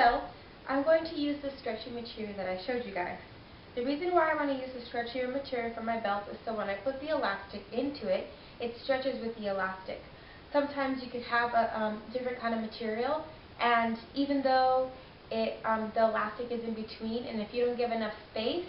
belt, I'm going to use the stretchy material that I showed you guys. The reason why I want to use the stretchier material for my belt is so when I put the elastic into it, it stretches with the elastic. Sometimes you could have a different kind of material, and even though the elastic is in between, and if you don't give enough space,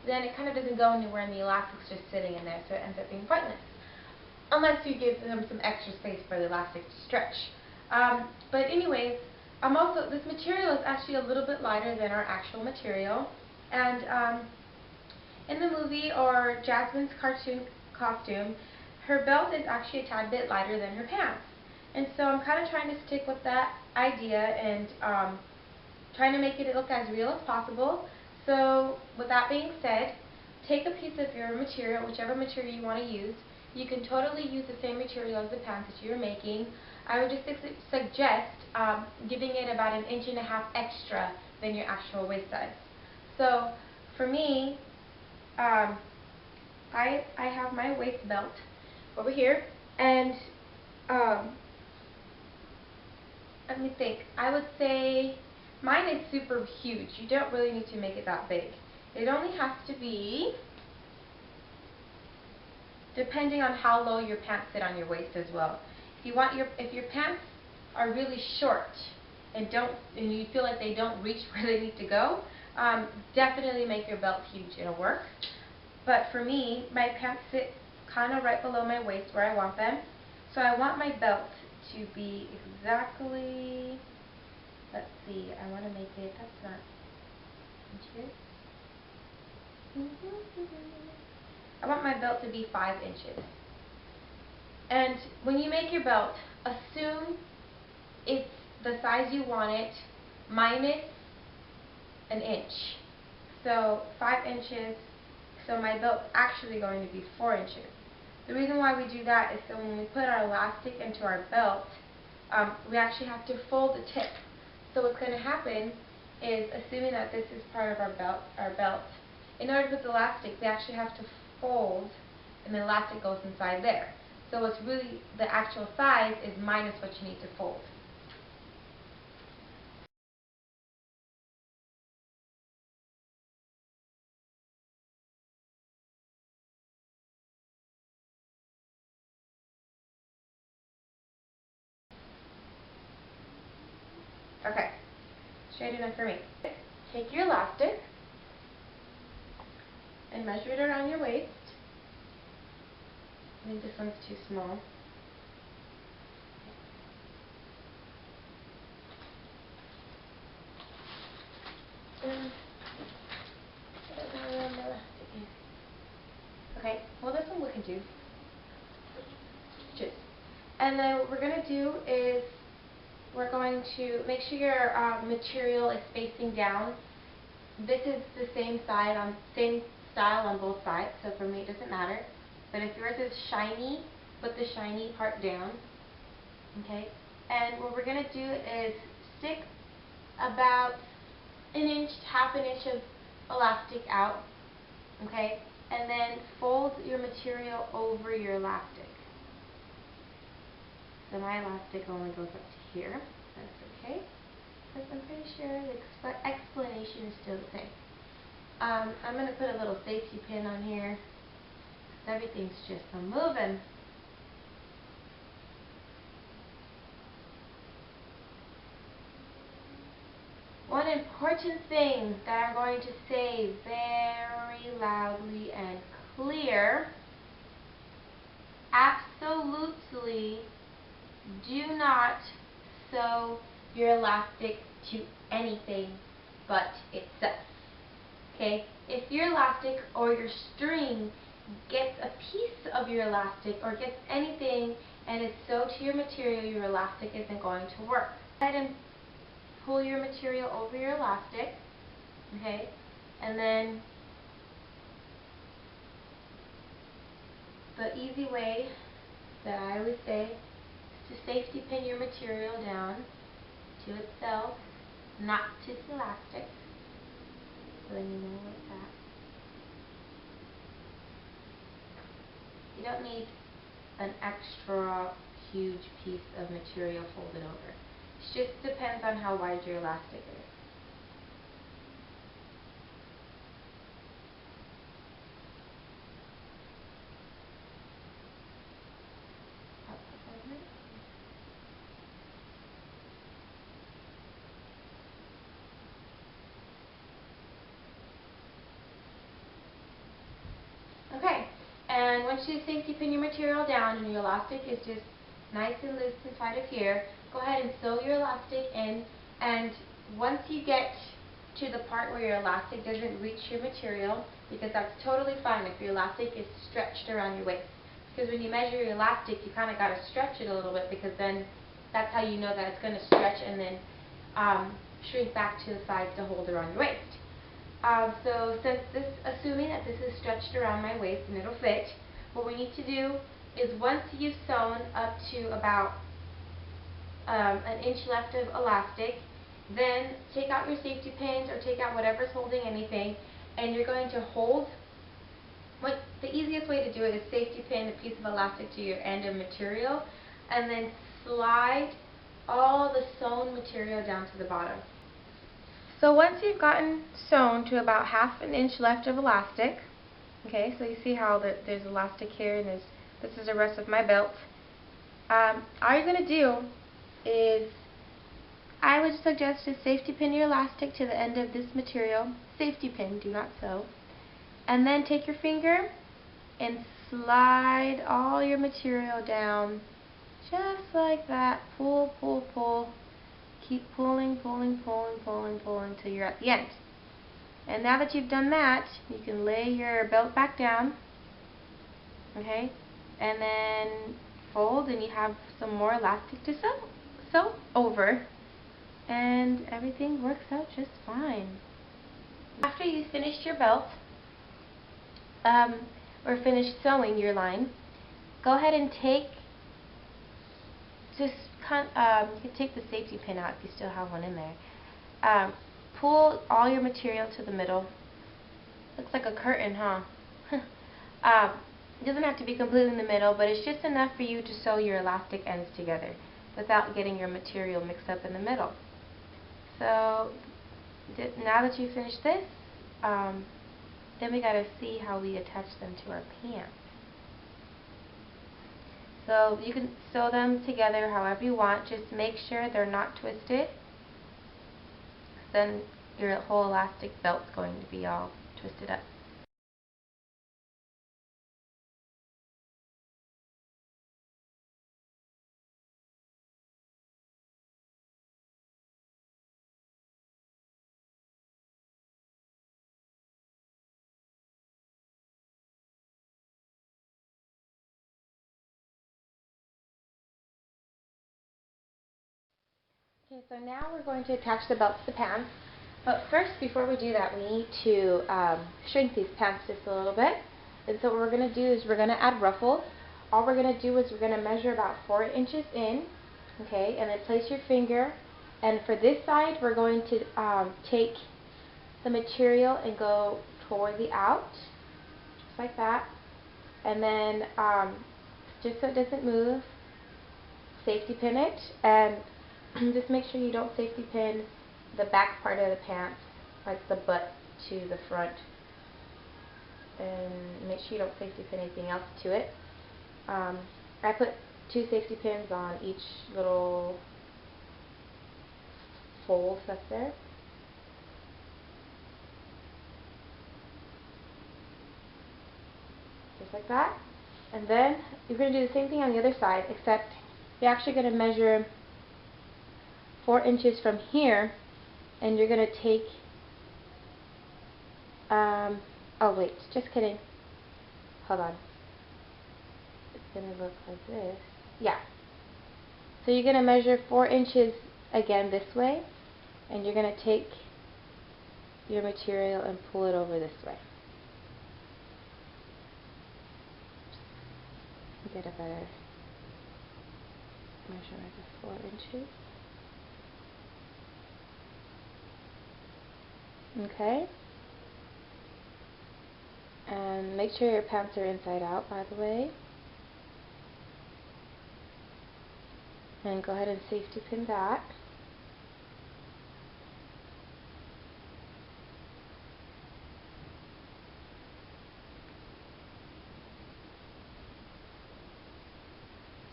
then it kind of doesn't go anywhere and the elastic's just sitting in there, so it ends up being pointless. Unless you give them some extra space for the elastic to stretch. But anyways, this material is actually a little bit lighter than our actual material, and in the movie or Jasmine's cartoon costume, her belt is actually a tad bit lighter than her pants. And so I'm kind of trying to stick with that idea and trying to make it look as real as possible. So with that being said, take a piece of your material, whichever material you want to use. You can totally use the same material as the pants that you're making. I would just suggest giving it about 1.5 inches extra than your actual waist size. So for me, I have my waist belt over here, and let me think. I would say mine is super huge. You don't really need to make it that big. It only has to be, depending on how low your pants sit on your waist as well. If your pants are really short and you feel like they don't reach where they need to go, definitely make your belt huge. It'll work. But for me, my pants sit kind of right below my waist where I want them. So I want my belt to be exactly, let's see, I want to make it, that's not inches. I want my belt to be 5 inches. And when you make your belt, assume it's the size you want it minus 1 inch. So 5 inches, so my belt's actually going to be 4 inches. The reason why we do that is so when we put our elastic into our belt, we actually have to fold the tip. So what's going to happen is, assuming that this is part of our belt, in order to put the elastic, we actually have to fold, and the elastic goes inside there. So it's really, the actual size is minus what you need to fold. Okay, straight enough for me. Take your elastic and measure it around your waist. I think this one's too small. Okay, well this one we can do. And then what we're going to do is we're going to make sure your material is facing down. This is the same style on both sides, so for me it doesn't matter. But if yours is shiny, put the shiny part down. Okay? And what we're going to do is stick about 1 inch, half an inch of elastic out. Okay? And then fold your material over your elastic. So my elastic only goes up to here. That's okay, because I'm pretty sure the explanation is still the same. I'm going to put a little safety pin on here. Everything's just moving. One important thing that I'm going to say very loudly and clear: absolutely do not sew your elastic to anything but itself. Okay? If your elastic or your string gets a piece of your elastic or gets anything and it's sewed to your material, your elastic isn't going to work. Go ahead and pull your material over your elastic. Okay? And then the easy way that I always say is to safety pin your material down to itself, not to the elastic. So then you know what's that. You don't need an extra huge piece of material folded over. It just depends on how wide your elastic is. Okay, and once you safety pin your material down and your elastic is just nice and loose inside of here, go ahead and sew your elastic in, and once you get to the part where your elastic doesn't reach your material, because that's totally fine if your elastic is stretched around your waist. Because when you measure your elastic, you kind of got to stretch it a little bit, because then that's how you know that it's going to stretch and then shrink back to the sides to hold around your waist. So since this, assuming that this is stretched around my waist and it'll fit, what we need to do is once you've sewn up to about an inch left of elastic, then take out your safety pins or take out whatever's holding anything, and you're going to hold. The easiest way to do it is safety pin a piece of elastic to your end of material and then slide all the sewn material down to the bottom. So once you've gotten sewn to about half an inch left of elastic, okay, so you see how there's elastic here and this is the rest of my belt. All you're going to do is, I would suggest to safety pin your elastic to the end of this material. Safety pin, do not sew. And then take your finger and slide all your material down just like that. Pull, pull, pull. Keep pulling, pulling, pulling, pulling, pulling until you're at the end. And now that you've done that, you can lay your belt back down. Okay? And then fold, and you have some more elastic to sew over. And everything works out just fine. After you've finished your belt, or finished sewing your line, go ahead and take you can take the safety pin out if you still have one in there. Pull all your material to the middle. Looks like a curtain, huh? It doesn't have to be completely in the middle, but it's just enough for you to sew your elastic ends together without getting your material mixed up in the middle. So now that you've finished this, then we got to see how we attach them to our pants. So you can sew them together however you want. Just make sure they're not twisted. Then your whole elastic belt's going to be all twisted up. Okay, so now we're going to attach the belt to the pants. But first, before we do that, we need to shrink these pants just a little bit. And so what we're going to do is we're going to add ruffles. All we're going to do is we're going to measure about 4 inches in, okay, and then place your finger. And for this side, we're going to take the material and go toward the out, just like that. And then, just so it doesn't move, safety pin it, and just make sure you don't safety pin the back part of the pants, like the butt to the front, and make sure you don't safety pin anything else to it. I put 2 safety pins on each little fold that's there. Just like that. And then you're going to do the same thing on the other side, except you're actually going to measure 4 inches from here, and you're going to take, oh wait, just kidding, hold on, it's going to look like this, yeah, so you're going to measure 4 inches again this way, and you're going to take your material and pull it over this way. Get a better measurement of 4 inches. Okay. And make sure your pants are inside out, by the way. And go ahead and safety pin that.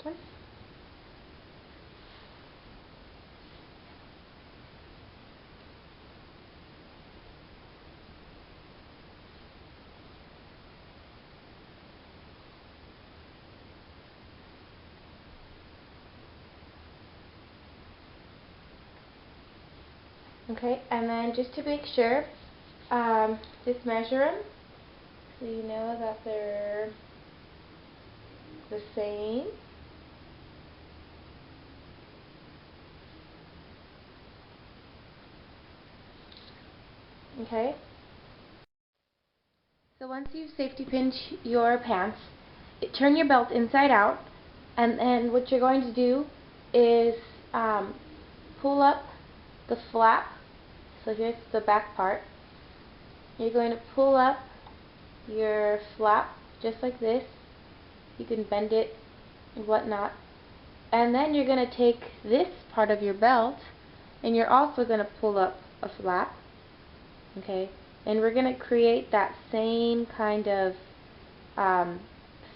Okay. Okay, and then just to make sure, just measure them so you know that they're the same. Okay. So once you've safety pinned your pants, turn your belt inside out, and then what you're going to do is pull up the flap. So here's the back part. You're going to pull up your flap just like this. You can bend it and whatnot. And then you're going to take this part of your belt and you're also going to pull up a flap. Okay? And we're going to create that same kind of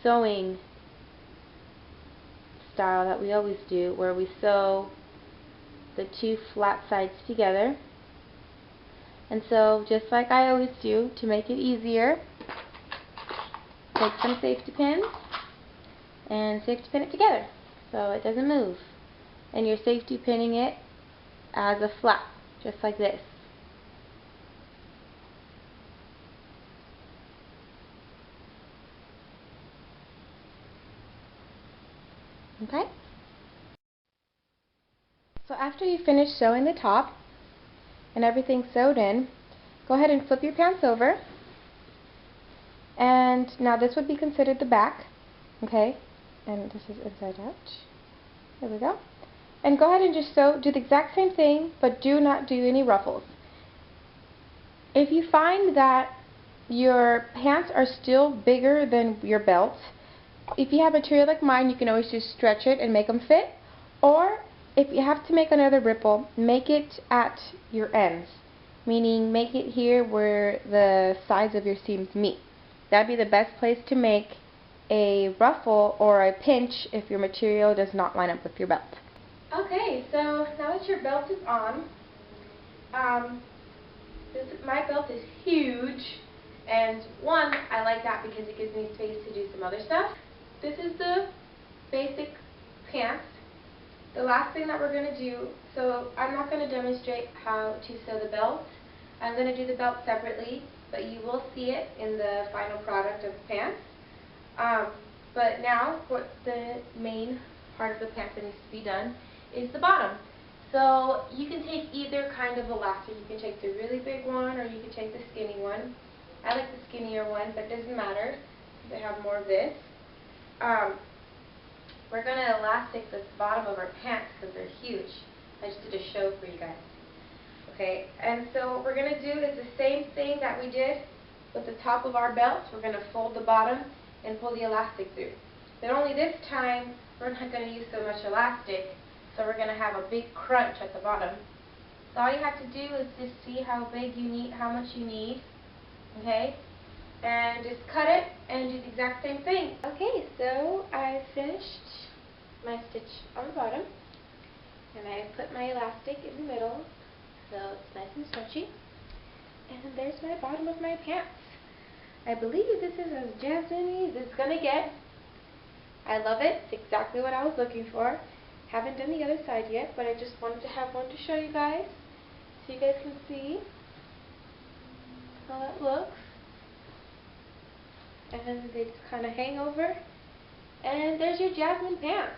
sewing style that we always do, where we sew the two flat sides together. And so, just like I always do, to make it easier, take some safety pins and safety pin it together so it doesn't move. And you're safety pinning it as a flap, just like this. Okay? So after you finish sewing the top and everything's sewed in, go ahead and flip your pants over. And now this would be considered the back. Okay? And this is inside out. There we go. And go ahead and just do the exact same thing, but do not do any ruffles. If you find that your pants are still bigger than your belt, if you have material like mine, you can always just stretch it and make them fit. Or if you have to make another ripple, make it at your ends, meaning make it here where the sides of your seams meet. That would be the best place to make a ruffle or a pinch if your material does not line up with your belt. Okay, so now that your belt is on, my belt is huge, and one, I like that because it gives me space to do some other stuff. This is the basic pants. The last thing that we're going to do, so I'm not going to demonstrate how to sew the belt. I'm going to do the belt separately, but you will see it in the final product of the pants. But now, what the main part of the pants that needs to be done is the bottom. So you can take either kind of elastic. You can take the really big one or you can take the skinny one. I like the skinnier one, but it doesn't matter because I have more of this. We're going to elastic the bottom of our pants because they're huge. I just did a show for you guys. Okay, and so what we're going to do is the same thing that we did with the top of our belt. We're going to fold the bottom and pull the elastic through. But only this time we're not going to use so much elastic, so we're going to have a big crunch at the bottom. So all you have to do is just see how big you need, how much you need, okay? And just cut it and do the exact same thing. Okay, so I finished my stitch on the bottom, and I put my elastic in the middle, so it's nice and stretchy. And there's my bottom of my pants. I believe this is as Jasmine as it's gonna get. I love it. It's exactly what I was looking for. Haven't done the other side yet, but I just wanted to have one to show you guys, so you guys can see how that looks. And they just kind of hang over. And there's your Jasmine pants.